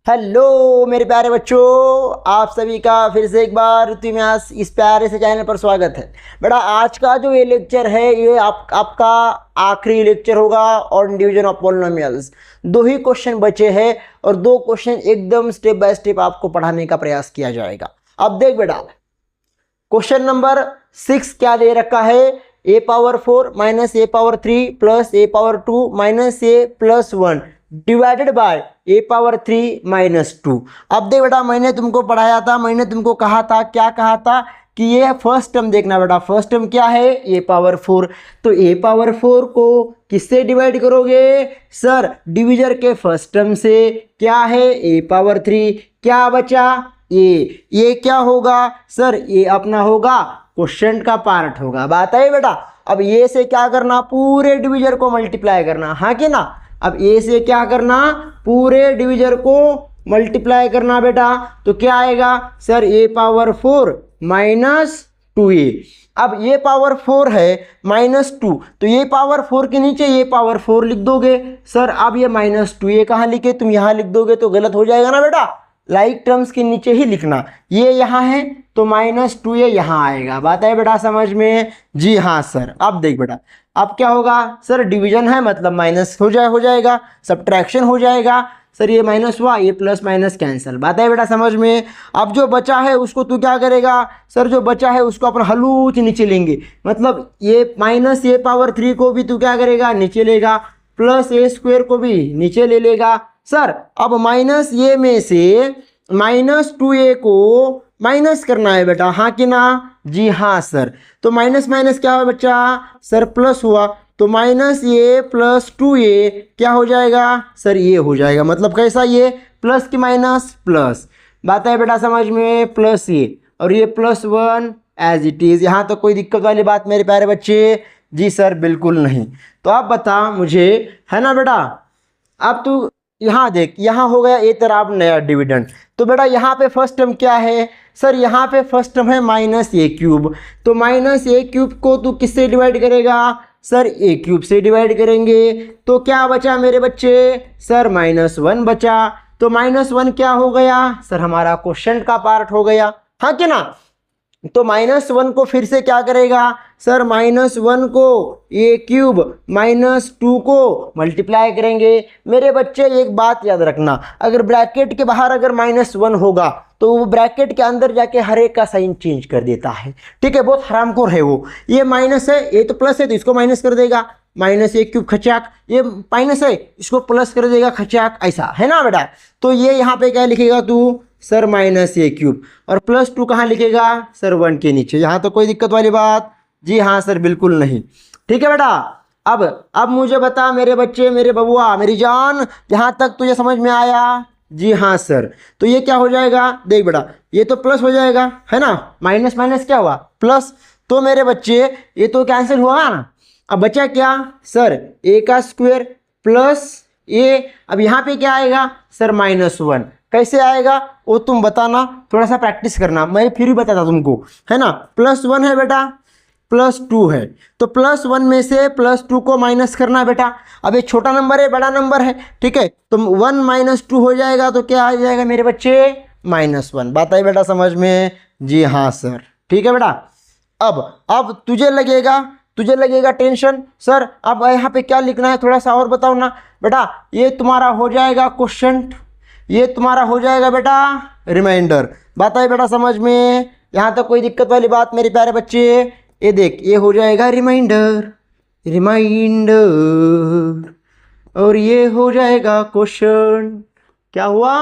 Hello मेरे प्यारे बच्चों, आप सभी का फिर से एक बार ऋतु व्यास इस प्यारे से चैनल पर स्वागत है। बेटा आज का जो ये लेक्चर है ये आपका आखिरी लेक्चर होगा on division of polynomials. 2 he question बचे हैं और 2 क्वेश्चन एकदम स्टेप बाय स्टेप आपको पढ़ाने का प्रयास किया जाएगा। अब देख बेटा, क्वेश्चन नंबर 6 क्या दे रखा है, a⁴ minus a⁴ plus a⁴ minus a+1 divided by a⁴ minus 2। अब देख बेटा, मैंने तुमको पढ़ाया था, मैंने तुमको कहा था, क्या कहा था कि ये फर्स्ट टर्म देखना बेटा। फर्स्ट टर्म क्या है, a⁴। तो a⁴ को किससे डिवाइड करोगे सर, डिविजर के फर्स्ट टर्म से। क्या है a⁴, क्या बचा ये क्या होगा सर, ये अपना होगा क्वेश्चन का पार्ट होगा। बात है बेटा। अब ये से क्या करना, पूरे डिविजर को मल्टीप्लाई करना, हाँ कि ना। अब ए से क्या करना, पूरे डिविजर को मल्टीप्लाई करना बेटा। तो क्या आएगा सर, a⁴ माइनस 2a। अब a⁴ है माइनस 2, तो a⁴ के नीचे a⁴ लिख दोगे सर। अब ये माइनस 2a कहाँ लिखे, तुम यहाँ लिख दोगे तो गलत हो जाएगा ना बेटा। लाइक टर्म्स के नीचे ही लिखना, ये यहाँ है तो माइनस 2a यहाँ आएगा। बात है बेटा समझ में, जी हाँ सर। अब देख बेटा, अब क्या होगा सर, डिवीजन है मतलब माइनस हो जाएगा, सब्ट्रैक्शन हो जाएगा सर। ये माइनस हुआ, ये प्लस माइनस कैंसिल। बात है बेटा समझ में। अब जो बचा है उसको तू क्या करेगा सर, जो बचा है उसको अपन हलूच नीचे लेंगे, मतलब ये माइनस a⁴ को भी तू क्या करेगा, नीचे लेगा, प्लस a² को भी नीचे ले लेगा सर। अब माइनस ये में से माइनस 2a को माइनस करना है बेटा, हाँ कि ना, जी हाँ सर। तो माइनस माइनस क्या हुआ बच्चा सर, प्लस हुआ, तो माइनस ये प्लस 2a क्या हो जाएगा सर, ये हो जाएगा। मतलब कैसा, ये प्लस की माइनस प्लस। बात है बेटा समझ में, प्लस ये और ये +1 एज इट इज़। यहाँ तो कोई दिक्कत वाली बात मेरे प्यारे बच्चे, जी सर बिल्कुल नहीं। तो आप बता मुझे, है ना बेटा। अब तू यहाँ देख, यहाँ हो गया ए तरफ नया डिविडेंड। तो बेटा यहाँ पे फर्स्ट टर्म क्या है सर, यहाँ पे फर्स्ट टर्म है -a³। तो -a³ को तू किससे डिवाइड करेगा सर, a³ से डिवाइड करेंगे। तो क्या बचा मेरे बच्चे सर, -1 बचा। तो -1 क्या हो गया सर, हमारा क्वेश्चन का पार्ट हो गया, हाँ कि ना। तो -1 को फिर से क्या करेगा सर, -1 को a³ -2 को मल्टीप्लाई करेंगे। मेरे बच्चे एक बात याद रखना, अगर ब्रैकेट के बाहर अगर -1 होगा तो वो ब्रैकेट के अंदर जाके हर एक का साइन चेंज कर देता है, ठीक है। बहुत हरामखोर है वो। ये माइनस है, ये तो प्लस है तो इसको माइनस कर देगा, -a³ खचाक, ये माइनस है इसको प्लस कर देगा खचाक, ऐसा है ना बेटा। तो ये यहाँ पे क्या लिखेगा तू सर, -a³ और +2 कहाँ लिखेगा सर, 1 के नीचे। यहाँ तो कोई दिक्कत वाली बात, जी हाँ सर बिल्कुल नहीं, ठीक है बेटा। अब मुझे बता मेरे बच्चे, मेरे बबुआ, मेरी जान, यहाँ तक तुझे समझ में आया, जी हाँ सर। तो ये क्या हो जाएगा, देख बेटा, ये तो प्लस हो जाएगा, है ना, माइनस माइनस क्या हुआ प्लस। तो मेरे बच्चे ये तो कैंसिल हुआ ना। अब बचा क्या सर, a² प्लस a। अब यहाँ पे क्या आएगा सर, -1। कैसे आएगा वो तुम बताना, थोड़ा सा प्रैक्टिस करना, मैं फिर भी बताता तुमको, है ना। +1 है बेटा, +2 है, तो +1 में से +2 को माइनस करना बेटा। अब ये छोटा नंबर है बड़ा नंबर है, ठीक है। तो 1 - 2 हो जाएगा, तो क्या आ जाएगा मेरे बच्चे -1। बात आई बेटा समझ में, जी हाँ सर, ठीक है बेटा। अब तुझे लगेगा टेंशन सर, अब यहाँ पे क्या लिखना है, थोड़ा सा और बताओ ना बेटा। ये तुम्हारा हो जाएगा क्वेश्चन, ये तुम्हारा हो जाएगा बेटा रिमाइंडर। बात आई बेटा समझ में, यहाँ तक कोई दिक्कत वाली बात मेरे प्यारे बच्चे। ये देख, ये हो जाएगा रिमाइंडर और ये हो जाएगा क्वेश्चन। क्या हुआ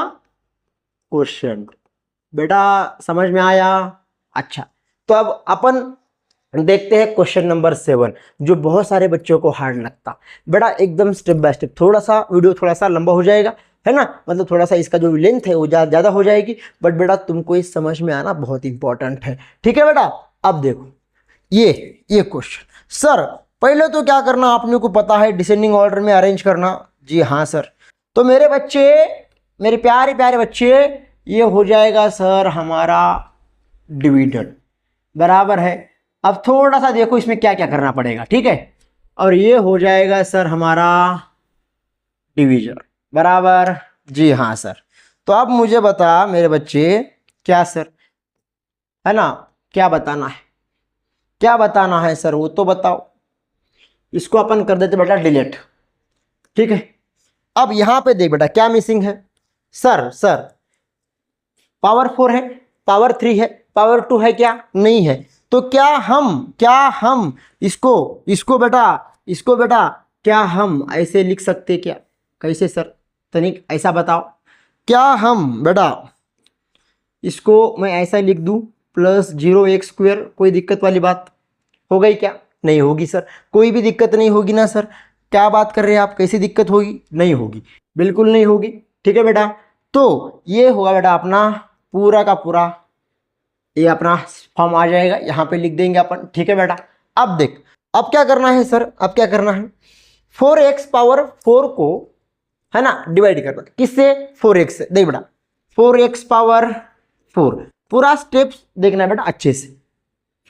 क्वेश्चन, बेटा समझ में आया। अच्छा, तो अब अपन देखते हैं क्वेश्चन नंबर 7, जो बहुत सारे बच्चों को हार्ड लगता बेटा। एकदम स्टेप बाय स्टेप, थोड़ा सा वीडियो थोड़ा सा लंबा हो जाएगा, है ना, मतलब थोड़ा सा इसका जो लेंथ है वो ज़्यादा हो जाएगी, बट बेटा तुमको इस समझ में आना बहुत इंपॉर्टेंट है, ठीक है बेटा। अब देखो ये क्वेश्चन सर, पहले तो क्या करना आपने को पता है, डिसेंडिंग ऑर्डर में अरेंज करना, जी हाँ सर। तो मेरे बच्चे, मेरे प्यारे प्यारे बच्चे, ये हो जाएगा सर हमारा डिविडेंड, बराबर है। अब थोड़ा सा देखो इसमें क्या क्या करना पड़ेगा, ठीक है। और ये हो जाएगा सर हमारा डिवीजन, बराबर, जी हाँ सर। तो अब मुझे बता मेरे बच्चे, क्या सर, है ना, क्या बताना है, क्या बताना है सर, वो तो बताओ। इसको अपन कर देते बेटा डिलीट, ठीक है। अब यहां पे देख बेटा क्या मिसिंग है। सर पावर 4 है, पावर 3 है, पावर 2 है क्या, नहीं है। तो क्या हम इसको बेटा क्या हम ऐसे लिख सकते क्या, कैसे सर, तनिक ऐसा बताओ। क्या हम बेटा इसको मैं ऐसा लिख दूं प्लस 0x², कोई दिक्कत वाली बात हो गई क्या, नहीं होगी सर, कोई भी दिक्कत नहीं होगी ना सर। क्या बात कर रहे हैं आप, कैसी दिक्कत होगी, नहीं होगी, बिल्कुल नहीं होगी, ठीक है बेटा। तो ये होगा बेटा अपना पूरा का पूरा, ये अपना फॉर्म आ जाएगा, यहाँ पे लिख देंगे अपन, ठीक है बेटा। अब देख, अब क्या करना है सर, अब क्या करना है, 4x पावर 4 को, है ना, डिवाइड करना किससे, 4x से। देख बेटा 4x पावर 4, पूरा स्टेप्स देखना है बेटा अच्छे से।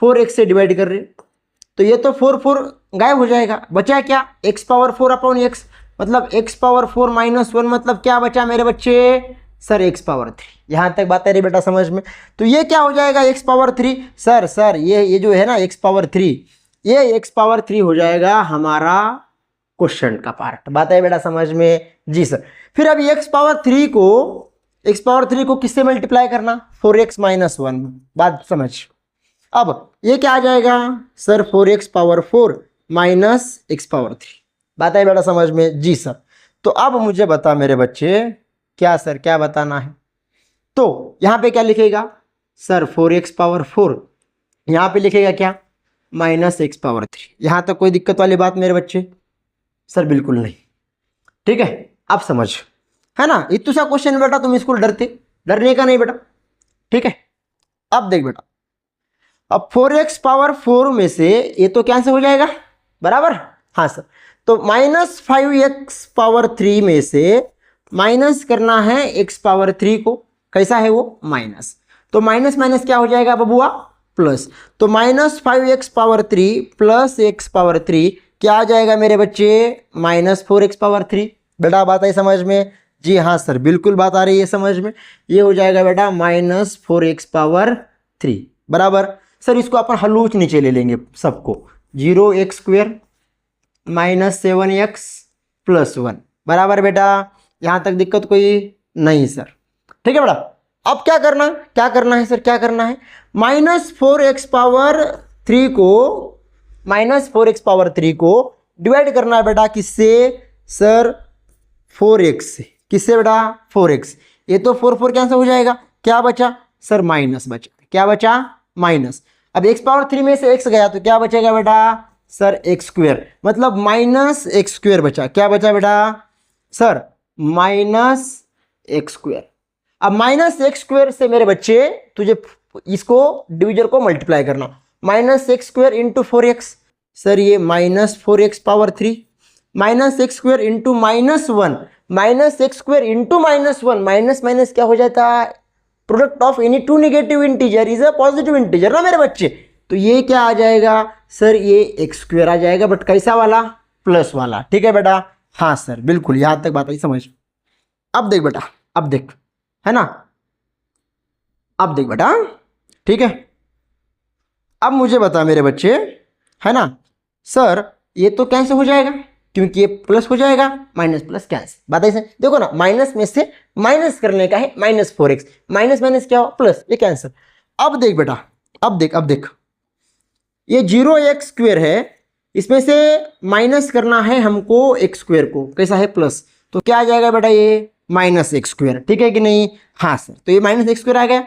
4x से डिवाइड कर रहे, तो ये तो 4 गायब हो जाएगा, बचा क्या, x पावर 4 अपॉन x, मतलब x पावर 4 माइनस 1, मतलब क्या बचा मेरे बच्चे, सर x पावर 3। यहाँ तक बात आ रही बेटा समझ में। तो ये क्या हो जाएगा x पावर 3, सर ये जो है ना x पावर 3, ये x पावर 3 हो जाएगा हमारा क्वेश्चन का पार्ट। बात है बेटा समझ में, जी सर। फिर अभी x पावर 3 को किससे मल्टीप्लाई करना, 4x माइनस 1, बात समझ। अब ये क्या आ जाएगा sir, 4x power 4 minus x power 3, बात है बेटा समझ में, जी सर। तो अब मुझे बता मेरे बच्चे, क्या सर क्या बताना है। तो यहाँ पे क्या लिखेगा सर, 4x पावर 4, यहाँ पे लिखेगा क्या, माइनस x पावर 3। यहाँ तक कोई दिक्कत वाली बात मेरे बच्चे, सर बिल्कुल नहीं, ठीक है। अब समझ, है ना, इतना सा क्वेश्चन बेटा तुम इसको डरने का नहीं बेटा, ठीक है। अब देख बेटा, अब 4x पावर 4 में से ये तो कैंसिल हो जाएगा, बराबर, हाँ सर। तो माइनस 5x पावर 3 में से माइनस करना है x पावर 3 को, कैसा है वो, माइनस। तो माइनस माइनस क्या हो जाएगा बबुआ, प्लस। तो minus 5x power 3 plus x power 3 क्या आ जाएगा मेरे बच्चे, माइनस 4x पावर 3। बेटा बात आई समझ में, जी हाँ सर बिल्कुल बात आ रही है समझ में। ये हो जाएगा बेटा माइनस 4x पावर 3, बराबर। सर इसको अपन हलूच नीचे ले लेंगे सबको, 0x² माइनस 7x प्लस 1, बराबर बेटा। यहाँ तक दिक्कत कोई नहीं सर, ठीक है बेटा। अब क्या करना है सर, क्या करना है, माइनस 4x पावर 3 को डिवाइड करना है बेटा किससे, सर 4x से। किससे बेटा, 4x। ये तो 4 कैंसिल हो जाएगा, क्या बचा सर, माइनस बचा, क्या बचा, माइनस। अब x पावर 3 में से x गया तो क्या बचेगा बेटा, सर x², मतलब माइनस x² बचा, क्या बचा बेटा सर, माइनस x²। अब माइनस x² से मेरे बच्चे तुझे इसको डिविजन को मल्टीप्लाई करना, minus x² into 4x, sir ये minus 4x power 3, minus x² into minus 1, minus x² into minus 1, minus minus क्या हो जाता है, product of any two negative integer is a positive integer ना मेरे बच्चे। तो ये क्या आ जाएगा सर, ये x² आ जाएगा, बट कैसा वाला, प्लस वाला, ठीक है बेटा, हाँ सर बिल्कुल, यहां तक बात आई समझ। अब देख बेटा, अब देख, है ना, अब देख बेटा, ठीक है। अब मुझे बता मेरे बच्चे, है ना, सर ये तो कैंसिल हो जाएगा क्योंकि ये प्लस हो जाएगा, माइनस प्लस कैंसिल, बात ऐसे देखो ना, माइनस में से माइनस करने का है, माइनस 4x, माइनस माइनस क्या हो, प्लस, ये कैंसिल। अब देख बेटा, अब देख, ये 0x² है, इसमें से माइनस करना है हमको x² को, कैसा है, प्लस। तो क्या आ जाएगा बेटा, ये माइनस x², ठीक है कि नहीं, हाँ सर। तो ये माइनस x² आ गया,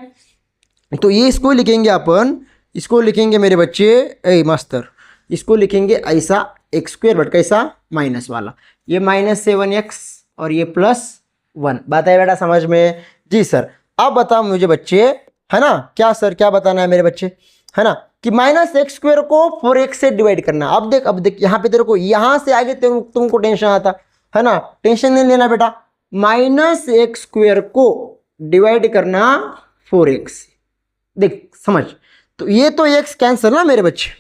तो ये इसको लिखेंगे अपन, इसको लिखेंगे मेरे बच्चे, ए मास्टर, इसको लिखेंगे ऐसा x², बट कैसा, माइनस वाला। ये माइनस 7x और ये प्लस 1, बात है बेटा समझ में, जी सर। अब बताओ मुझे बच्चे, है ना, क्या सर क्या बताना है मेरे बच्चे, है ना, कि माइनस x² को 4x से डिवाइड करना। अब देख यहाँ पे तेरे को, यहाँ से आगे तुमको टेंशन आता है ना, टेंशन नहीं लेना बेटा, माइनस x² को डिवाइड करना 4x, देख समझ। तो ये तो x कैंसर ना मेरे बच्चे,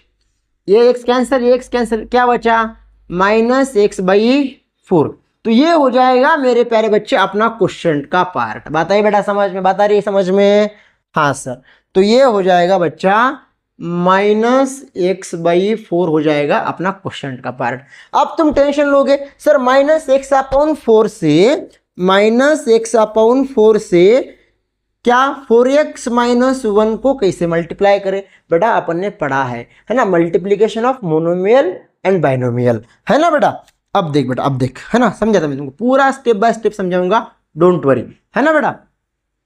ये x कैंसर, ये x कैंसर, क्या बचा, माइनस x/4, तो ये हो जाएगा मेरे प्यारे बच्चे अपना क्वेश्चन का पार्ट। बात आई बेटा समझ में, बात आ रही है समझ में? हाँ सर, तो ये हो जाएगा बच्चा -x/4 हो जाएगा अपना क्वेश्चन का पार्ट। अब तुम टेंशन लोगे सर -x/4 से क्या 4x-1 को कैसे मल्टीप्लाई करें? बेटा अपन ने पढ़ा है ना, multiplication of monomial and binomial, है ना बेटा। अब देख बेटा, अब देख, है ना, समझा था मैं तुमको, पूरा स्टेप बाय स्टेप समझाऊंगा, डोंट वरी, है ना बेटा।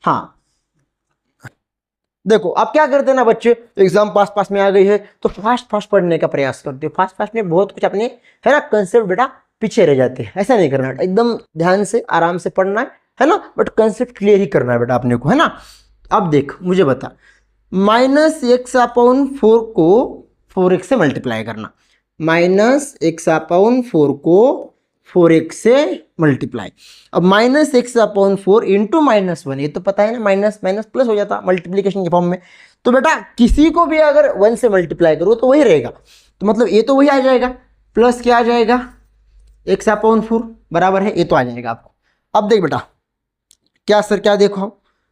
हाँ देखो, अब क्या करते हैं ना बच्चे, एग्जाम पास में आ गई है तो फास्ट पढ़ने का प्रयास करते हो। फास्ट में बहुत कुछ अपने, है ना, कंसेप्ट बेटा पीछे रह जाते हैं। ऐसा नहीं करना, एकदम ध्यान से आराम से पढ़ना है ना, बट कंसेप्ट क्लियर ही करना है बेटा अपने को, है ना। अब देख मुझे बता, -x/4 को 4x से मल्टीप्लाई करना, -x/4 को 4x से मल्टीप्लाई। अब -x/4 इंटू -1, ये तो पता है ना, माइनस माइनस प्लस हो जाता मल्टीप्लीकेशन के फॉर्म में। तो बेटा किसी को भी अगर 1 से मल्टीप्लाई करो तो वही रहेगा, तो मतलब ये तो वही आ जाएगा, प्लस क्या आ जाएगा, x/4 बराबर है, ये तो आ जाएगा आपको। अब देख बेटा, क्या सर क्या देखो,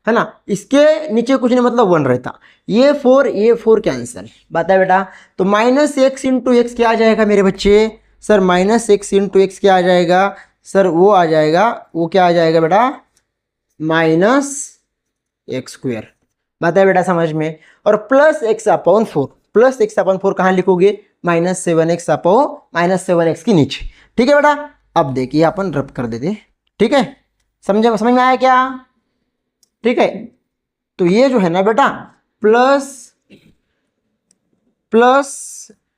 है ना, इसके नीचे कुछ नहीं मतलब 1 रहता, ये 4 कैंसिल। बात है बेटा, तो -x इंटू एक्स क्या आ जाएगा मेरे बच्चे? सर -x इंटू एक्स क्या आ जाएगा? सर वो आ जाएगा, वो क्या आ जाएगा बेटा, -x²। बात है बेटा समझ में। और प्लस x/4 कहाँ लिखोगे? -7x के नीचे, ठीक है बेटा। अब देखिए अपन रब कर देते, ठीक है, समझ में आया क्या? ठीक है, तो ये जो है ना बेटा प्लस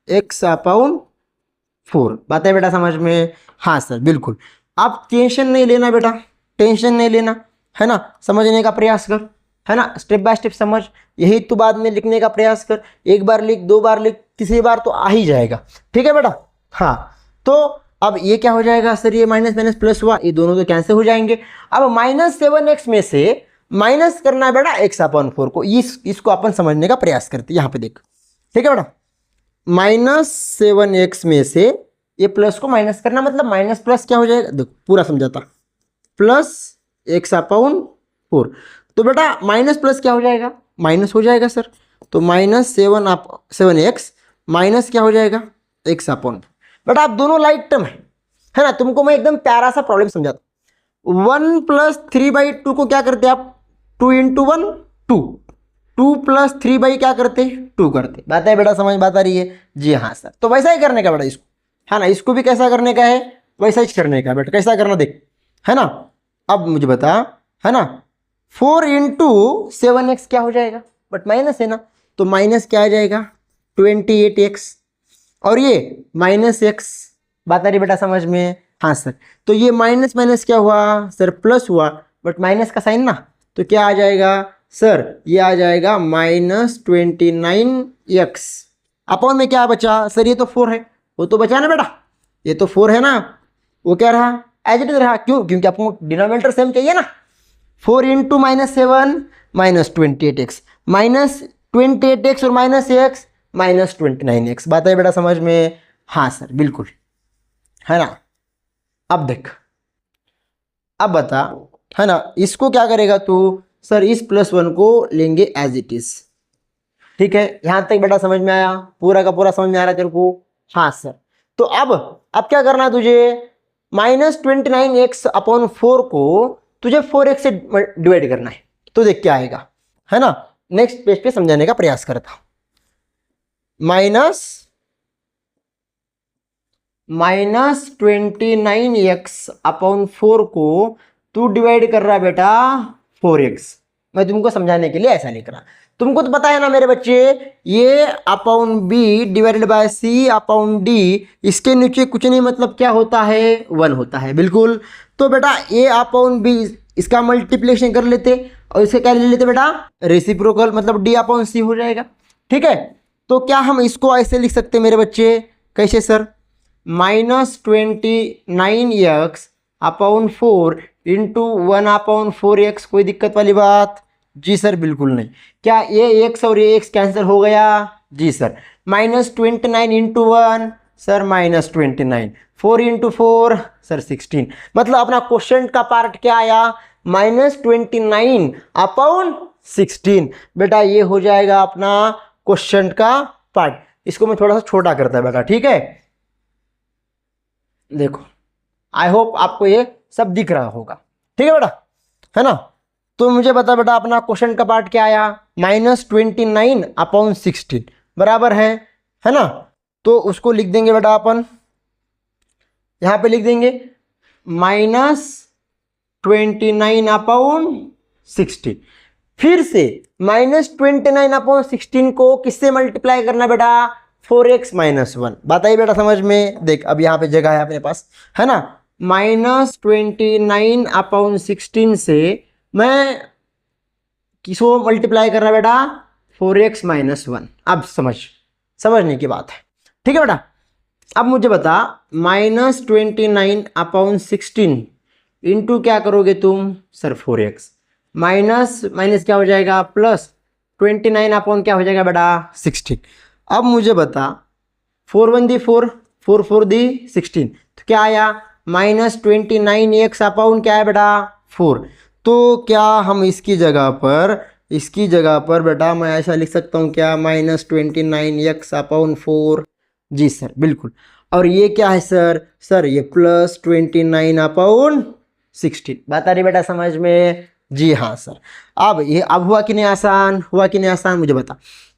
x/4, बात है बेटा समझ में? हाँ सर बिल्कुल। आप टेंशन नहीं लेना बेटा, टेंशन नहीं लेना, है ना, समझने का प्रयास कर, है ना, स्टेप बाय स्टेप समझ, यही तो बाद में लिखने का प्रयास कर। एक बार लिख, 2 बार लिख, तीसरी बार तो आ ही जाएगा, ठीक है बेटा। हाँ तो अब ये क्या हो जाएगा सर, ये माइनस माइनस प्लस हुआ, ये दोनों तो कैंसिल हो जाएंगे। अब -7x में से माइनस करना है बेटा x/4 को, इसको अपन समझने का प्रयास करते हैं। यहाँ पे देख, ठीक है बेटा, -7x में से ये प्लस को माइनस करना, मतलब माइनस प्लस क्या हो जाएगा, देखो पूरा समझाता, प्लस x/4। तो बेटा माइनस प्लस क्या हो जाएगा, माइनस हो जाएगा सर, तो -7x माइनस क्या हो जाएगा, x/4। बेटा आप दोनों लाइक टर्म है ना, तुमको मैं एकदम प्यारा सा प्रॉब्लम समझाता हूँ। 1 + 3/2 को क्या करते आप, 2 × 1 2, 2 + 3 क्या करते, 2 करते। बात है बेटा समझ, बात आ रही है जी? हाँ सर, तो वैसा ही करने का बेटा इसको, है ना, इसको भी कैसा करने का है, वैसा ही करने का बेटा। कैसा करना देख, है ना। अब मुझे बता, है ना, 4 × 7x क्या हो जाएगा, बट माइनस है ना, तो माइनस क्या आ जाएगा, 28x, और ये -x। बात आ रही बेटा समझ में? हाँ सर, तो ये माइनस माइनस क्या हुआ सर, प्लस हुआ, बट माइनस का साइन ना, तो क्या आ जाएगा सर, ये आ जाएगा -29x। अपॉन में क्या बचा सर, ये तो 4 है, वो तो बचा ना बेटा, ये तो 4 है ना, वो क्या रहा, एज इट इज रहा। क्यों? क्योंकि आपको डिनोमिनेटर सेम चाहिए ना। 4 × -7 -28x, -28x और -x -29x। बात है बेटा समझ में? हाँ सर बिल्कुल, है ना। अब देख, अब बता, है ना, इसको क्या करेगा तू सर, इस +1 को लेंगे एज इट इज, ठीक है। यहां तक बेटा समझ में आया, पूरा का पूरा समझ में आ रहा है तेरे को? हाँ सर, तो अब क्या करना है तुझे, -29x/4 को तुझे 4x से डिवाइड करना है, तो देख क्या आएगा, है ना। नेक्स्ट पेज पे समझाने का प्रयास करता हूं। -29x/4 को तू डिवाइड कर रहा है बेटा 4x। मैं तुमको समझाने के लिए ऐसा लिख रहा, तुमको तो पता है ना मेरे बच्चे, ये (b डिवाइडेड बाय c/d), इसके नीचे कुछ नहीं, मतलब क्या होता है, 1 होता है, बिल्कुल। तो बेटा a/b इसका मल्टीप्लिकेशन कर लेते और इसका क्या ले लेते बेटा, रेसिप्रोकल, मतलब d/c हो जाएगा, ठीक है। तो क्या हम इसको ऐसे लिख सकते मेरे बच्चे, कैसे सर, -29x/4 इंटू 1/4x। कोई दिक्कत वाली बात? जी सर बिल्कुल नहीं। क्या ये x और ये x कैंसिल हो गया? जी सर। -29 × 1 sir -29, 4 × 4 sir 16। मतलब अपना क्वेश्चन का पार्ट क्या आया, -29/16। बेटा ये हो जाएगा अपना क्वेश्चन का पार्ट। इसको मैं थोड़ा सा छोटा करता है बेटा, ठीक है। देखो आई होप आपको ये सब दिख रहा होगा, ठीक है बेटा, है ना। तो मुझे बता बेटा अपना क्वेश्चन का पार्ट क्या आया, -29/16 बराबर है ना। तो उसको लिख देंगे बेटा अपन, यहां पे लिख देंगे -29/16। फिर से -29/16 को किससे मल्टीप्लाई करना बेटा, 4x - 1। बताइए बेटा समझ में। देख अब यहाँ पे जगह है अपने पास, है ना। -29/16 से मैं किसको मल्टीप्लाई कर रहा है बेटा, 4x - 1। अब समझने की बात है, ठीक है बेटा। अब मुझे बता -29/16 इंटू क्या करोगे तुम, सर 4x माइनस माइनस क्या हो जाएगा, प्लस 29 क्या हो जाएगा बेटा, 16। अब मुझे बता 4 × 1 = 4, 4 × 4 = 16, तो क्या आया -29x क्या है बेटा, 4। तो क्या हम इसकी जगह पर बेटा मैं ऐसा लिख सकता हूँ क्या, -29x/4। जी सर बिल्कुल। और ये क्या है सर ये +29/16। बता रही बेटा समझ में, जी हाँ सर। अब ये अब हुआ कि नहीं आसान, मुझे बता।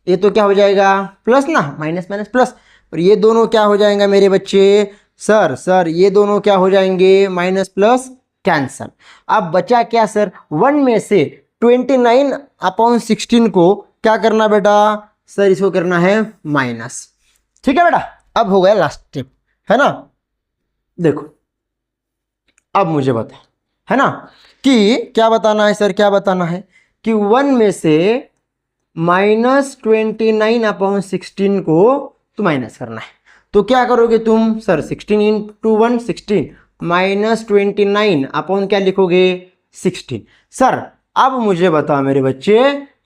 ये तो क्या हो जाएगा, प्लस ना, माइनस माइनस प्लस, और ये दोनों क्या हो जाएंगे मेरे बच्चे, सर ये दोनों क्या हो जाएंगे, माइनस प्लस कैंसल। अब बचा क्या सर, 1 में से 29/16 को क्या करना बेटा, सर इसको करना है माइनस, ठीक है बेटा। अब हो गया लास्ट स्टेप, है ना। देखो अब मुझे बता, है ना, कि क्या बताना है सर, क्या बताना है कि 1 में से -29/16 को तो माइनस करना है। तो क्या करोगे तुम, सर 16 × 1 16 -29 क्या लिखोगे, 16। सर अब मुझे बता मेरे बच्चे,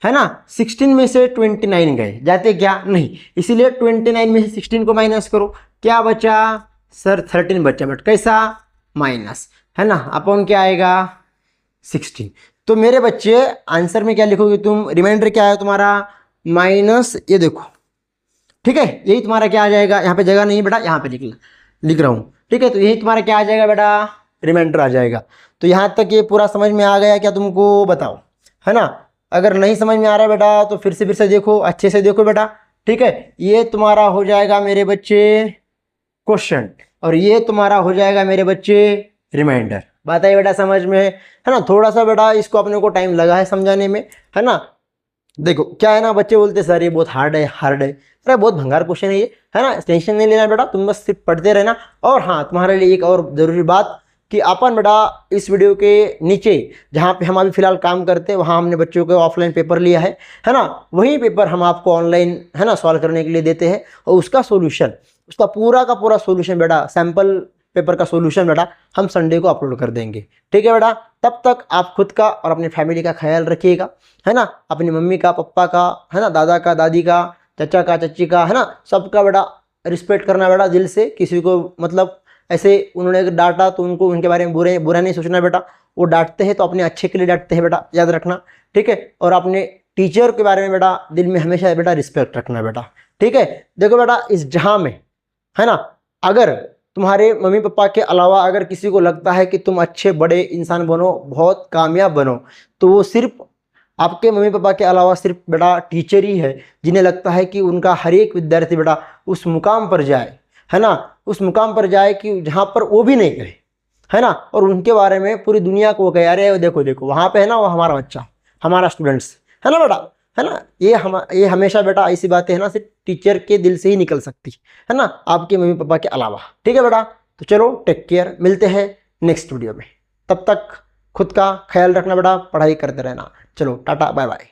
है ना, 16 में से 29 गए, जाते क्या नहीं, इसीलिए 29 में से 16 को माइनस करो, क्या बचा सर 13 बचा, बट कैसा, माइनस, है ना, अपॉन क्या आएगा 16। तो मेरे बच्चे आंसर में क्या लिखोगे तुम, रिमाइंडर क्या है तुम्हारा, माइनस, ये देखो, ठीक है, यही तुम्हारा क्या आ जाएगा, यहाँ पे जगह नहीं बेटा, यहाँ पे लिख रहा हूँ, ठीक है। तो यही तुम्हारा क्या आ जाएगा बेटा, रिमाइंडर आ जाएगा। तो यहाँ तक ये पूरा समझ में आ गया क्या तुमको, बताओ, है ना। अगर नहीं समझ में आ रहा है बेटा तो फिर से देखो, अच्छे से देखो बेटा, ठीक है। ये तुम्हारा हो जाएगा मेरे बच्चे क्वेश्चन, और ये तुम्हारा हो जाएगा मेरे बच्चे रिमाइंडर। बताइए बेटा समझ में, है ना। थोड़ा सा बेटा इसको अपने को टाइम लगा है समझाने में, है ना। देखो क्या है ना, बच्चे बोलते सर ये बहुत हार्ड है। अरे बहुत भंगार क्वेश्चन है ये, है ना। टेंशन नहीं लेना बेटा, तुम बस सिर्फ पढ़ते रहना। और हाँ, तुम्हारे लिए एक और ज़रूरी बात कि अपन बेटा इस वीडियो के नीचे जहाँ पे हम अभी फिलहाल काम करते हैं, वहाँ हमने बच्चों को ऑफलाइन पेपर लिया है ना। वही पेपर हम आपको ऑनलाइन, है ना, सॉल्व करने के लिए देते हैं। और उसका सोल्यूशन, उसका पूरा का पूरा सोल्यूशन बेटा, सैम्पल पेपर का सोल्यूशन बेटा हम संडे को अपलोड कर देंगे, ठीक है बेटा। तब तक आप खुद का और अपनी फैमिली का ख्याल रखिएगा, है ना। अपनी मम्मी का, पापा का, है ना, दादा का, दादी का, चाचा का, चाची का, है ना, सबका बेटा रिस्पेक्ट करना बेटा दिल से। किसी को मतलब ऐसे उन्होंने अगर डांटा तो उनको उनके बारे में बुरा नहीं सोचना बेटा। वो डांटते हैं तो अपने अच्छे के लिए डांटते हैं बेटा, याद रखना, ठीक है। और अपने टीचर के बारे में बेटा दिल में हमेशा बेटा रिस्पेक्ट रखना बेटा, ठीक है। देखो बेटा इस जहाँ में, है ना, अगर तुम्हारे मम्मी पापा के अलावा अगर किसी को लगता है कि तुम अच्छे बड़े इंसान बनो, बहुत कामयाब बनो, तो वो सिर्फ आपके मम्मी पापा के अलावा सिर्फ बेटा टीचर ही है, जिन्हें लगता है कि उनका हर एक विद्यार्थी बेटा उस मुकाम पर जाए, है ना, उस मुकाम पर जाए कि जहाँ पर वो भी नहीं गए, है ना। और उनके बारे में पूरी दुनिया को कहे अरे देखो वहाँ पे है ना, वो हमारा बच्चा, हमारा स्टूडेंट्स, है ना बेटा, है ना। ये हमेशा बेटा ऐसी बातें है ना सिर्फ टीचर के दिल से ही निकल सकती है ना, आपके मम्मी पापा के अलावा, ठीक है बेटा। तो चलो टेक केयर, मिलते हैं नेक्स्ट वीडियो में। तब तक खुद का ख्याल रखना बेटा, पढ़ाई करते रहना। चलो टाटा बाय बाय।